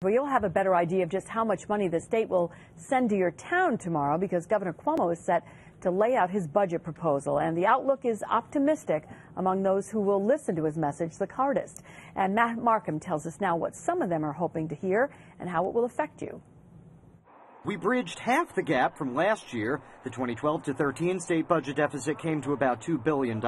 Well, you'll have a better idea of just how much money the state will send to your town tomorrow, because Governor Cuomo is set to lay out his budget proposal, and the outlook is optimistic among those who will listen to his message the hardest. And Matt Markham tells us now what some of them are hoping to hear and how it will affect you. We bridged half the gap from last year. The 2012-13 state budget deficit came to about $2 billion.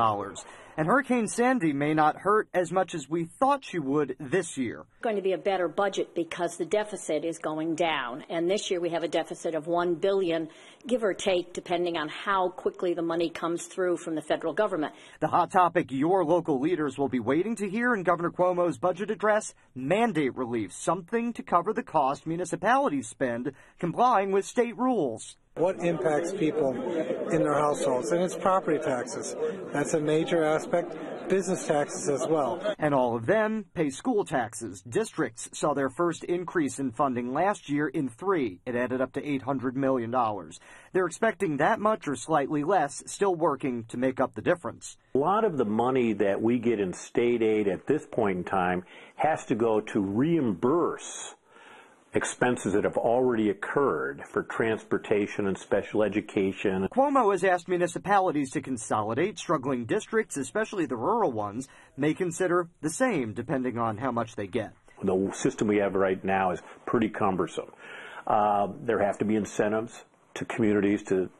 And Hurricane Sandy may not hurt as much as we thought she would this year. Going to be a better budget because the deficit is going down. And this year we have a deficit of $1 billion, give or take, depending on how quickly the money comes through from the federal government. The hot topic your local leaders will be waiting to hear in Governor Cuomo's budget address: mandate relief, something to cover the cost municipalities spend complying with state rules. What impacts people in their households? And it's property taxes. That's a major aspect. Business taxes as well. And all of them pay school taxes. Districts saw their first increase in funding last year in 3. It added up to $800 million. They're expecting that much or slightly less, still working to make up the difference. A lot of the money that we get in state aid at this point in time has to go to reimburse expenses that have already occurred for transportation and special education. Cuomo has asked municipalities to consolidate. Struggling districts, especially the rural ones, may consider the same depending on how much they get. The system we have right now is pretty cumbersome. There have to be incentives to communities to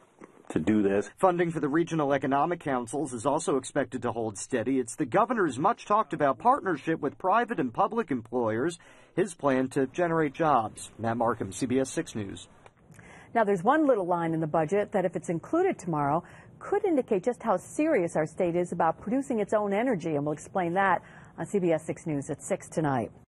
do this. Funding for the regional economic councils is also expected to hold steady. It's the governor's much talked about partnership with private and public employers, his plan to generate jobs. Matt Markham, CBS 6 News. Now, there's one little line in the budget that, if it's included tomorrow, could indicate just how serious our state is about producing its own energy, and we'll explain that on CBS 6 News at 6 tonight.